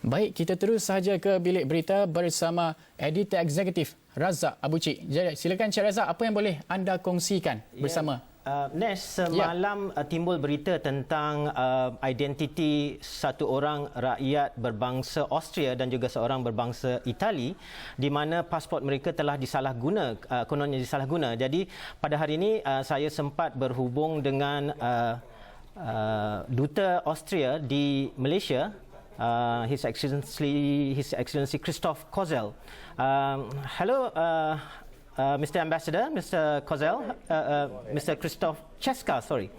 Baik, kita terus sahaja ke bilik berita bersama editor eksekutif Razak Abu Cik. Jadi, silakan Cik Razak, apa yang boleh anda kongsikan bersama? Nes, semalam timbul berita tentang identiti satu orang rakyat berbangsa Austria dan juga seorang berbangsa Itali di mana pasport mereka telah disalahguna, kononnya disalahguna. Jadi pada hari ini saya sempat berhubung dengan Duta Austria di Malaysia, His Excellency Kristian Kozel. Hello, Mr. Ambassador, Mr. Kozel, Mr. Christophe Ceska, sorry.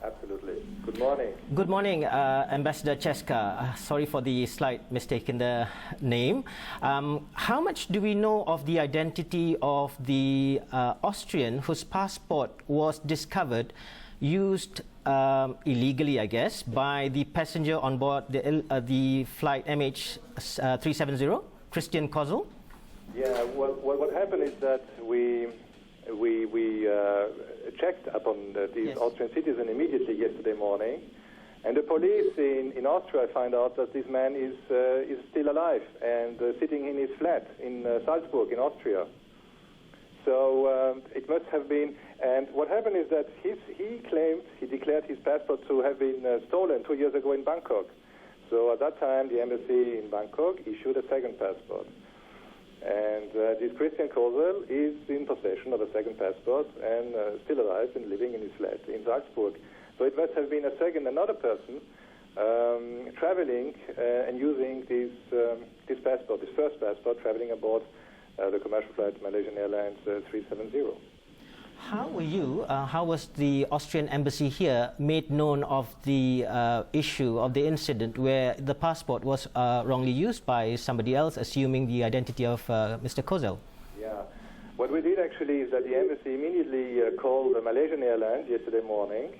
Absolutely. Good morning. Good morning, Ambassador Ceska. Sorry for the slight mistake in the name. How much do we know of the identity of the Austrian whose passport was discovered, used illegally, I guess, by the passenger on board the flight MH370, Kristian Kozel? Yeah, what happened is that we checked upon these Austrian citizen immediately yesterday morning, and the police in Austria found out that this man is still alive and sitting in his flat in Salzburg in Austria. So it must have been, and what happened is that he declared his passport to have been stolen 2 years ago in Bangkok. So at that time, the embassy in Bangkok issued a second passport. And this Kristian Kozel is in possession of a second passport and still alive and living in his flat in Salzburg. So it must have been another person traveling and using this passport, this first passport, traveling aboard the commercial flight Malaysian Airlines 370. How was the Austrian embassy here made known of the issue of the incident where the passport was wrongly used by somebody else, assuming the identity of Mr. Kozel? Yeah, what we did actually is that the embassy immediately called the Malaysian Airlines yesterday morning,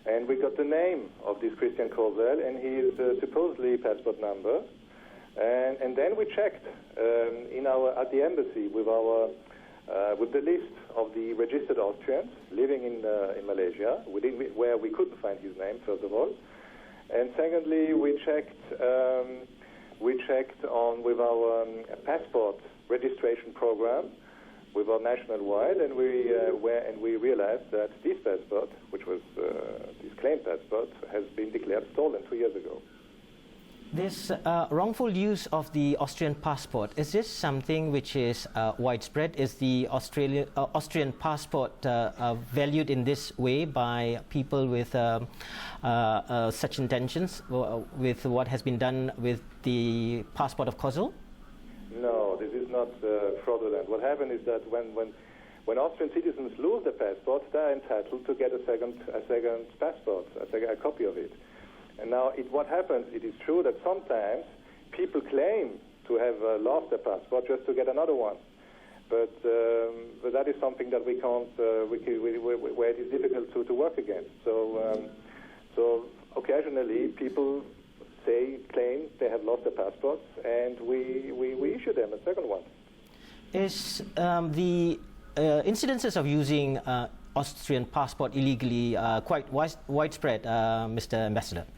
and we got the name of this Kristian Kozel and his supposedly passport number, and then we checked at the embassy with the list of the registered Austrians living in Malaysia, where we couldn't find his name, first of all. And secondly, we checked on with our passport registration program, with our national-wide, and we realized that this passport, which was this claimed passport, has been declared stolen 2 years ago. This wrongful use of the Austrian passport, is this something which is widespread? Is the Austrian passport valued in this way by people with such intentions, with what has been done with the passport of Kozel? No, this is not fraudulent. What happened is that when Austrian citizens lose their passport, they are entitled to get a second passport, a copy of it. And now, what happens, it is true that sometimes people claim to have lost their passport just to get another one. But that is something that we can't, where it is difficult to work against. So occasionally people claim they have lost their passports, and we issue them a second one. Is the incidences of using Austrian passport illegally quite widespread, Mr. Ambassador?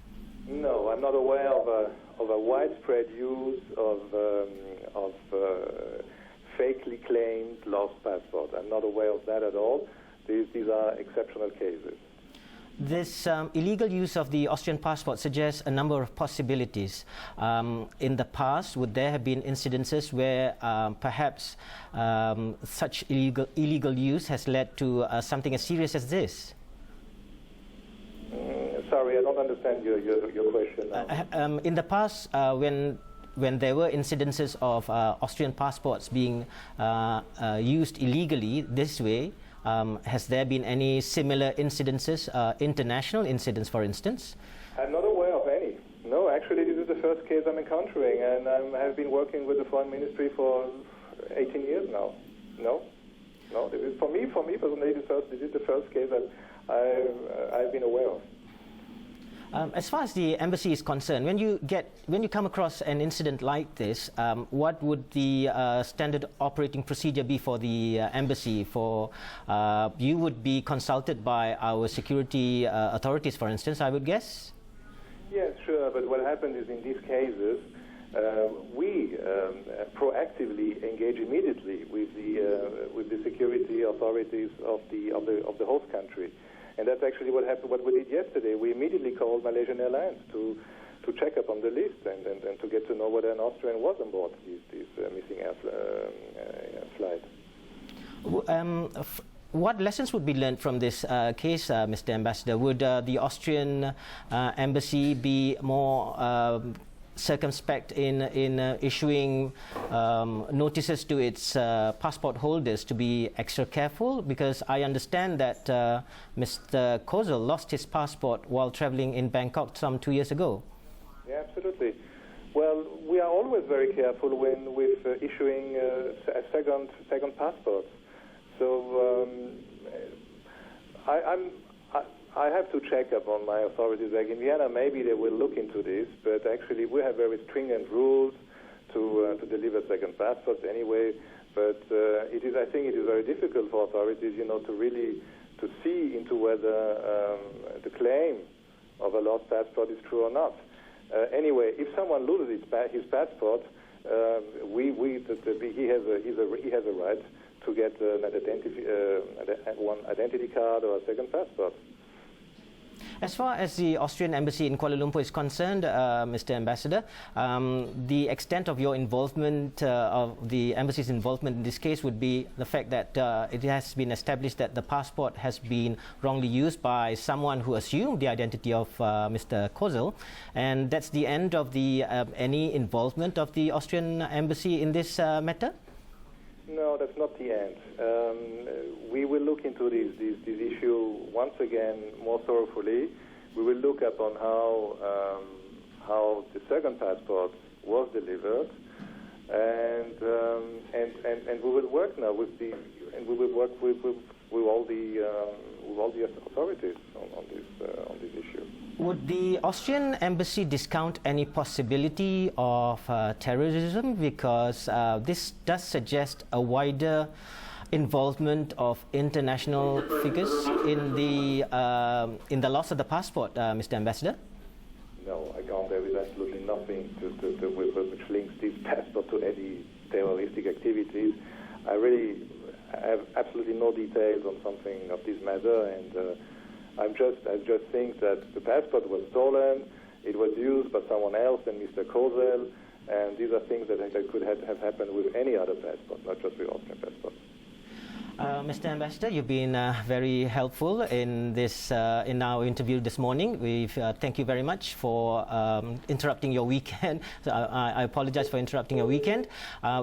No, I'm not aware of a widespread use of fakely claimed lost passport. I'm not aware of that at all. These are exceptional cases. This illegal use of the Austrian passport suggests a number of possibilities. In the past, would there have been incidences where perhaps such illegal use has led to something as serious as this? Sorry, I don't understand your question now. In the past, when there were incidences of Austrian passports being used illegally this way, has there been any similar incidences, international incidents, for instance? I'm not aware of any. No, actually, this is the first case I'm encountering, and I have been working with the Foreign Ministry for 18 years now. No, this is for me personally. This is the first case that I've been aware of. As far as the embassy is concerned, when you come across an incident like this, what would the standard operating procedure be for the embassy? You would be consulted by our security authorities, for instance, I would guess? Yes, sure. But what happens is in these cases, we proactively engage immediately with the security authorities of the host country, and that's actually what happened. What we did yesterday, we immediately called Malaysian Airlines to check up on the list and to get to know whether an Austrian was on board this missing flight. What lessons would be learned from this case, Mr. Ambassador? Would the Austrian embassy be more circumspect in issuing notices to its passport holders to be extra careful? Because I understand that Mr. Kozel lost his passport while traveling in Bangkok some 2 years ago. Yeah, absolutely. Well, we are always very careful with issuing second passports. So I have to check up on my authorities back in Vienna. Maybe they will look into this, but actually we have very stringent rules to deliver second passports anyway. But I think it is very difficult for authorities, to really to see into whether the claim of a lost passport is true or not. Anyway, if someone loses his passport, he has a right to get one identity card or a second passport. As far as the Austrian embassy in Kuala Lumpur is concerned, Mr. Ambassador, the extent of your involvement, of the embassy's involvement in this case would be the fact that it has been established that the passport has been wrongly used by someone who assumed the identity of Mr. Kozel, and that's the end of the any involvement of the Austrian embassy in this matter? No, that's not the end. We will look into this issue once again more thoroughly. We will look up on how the second passport was delivered, and we will work now with all the authorities on this issue. Would the Austrian embassy discount any possibility of terrorism? Because this does suggest a wider involvement of international figures in the loss of the passport, Mr. Ambassador? No, I can't. There is absolutely nothing which links this passport to any terroristic activities. I have absolutely no details on something of this matter, and I just think that the passport was stolen. It was used by someone else than Mr. Kozel, and these are things that could have happened with any other passport, not just with Austrian passports. Mr. Ambassador, you've been very helpful in this in our interview this morning. We thank you very much for interrupting your weekend. So I apologize for interrupting your weekend.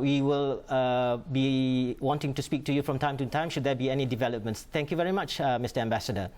We will be wanting to speak to you from time to time should there be any developments. Thank you very much, Mr. Ambassador.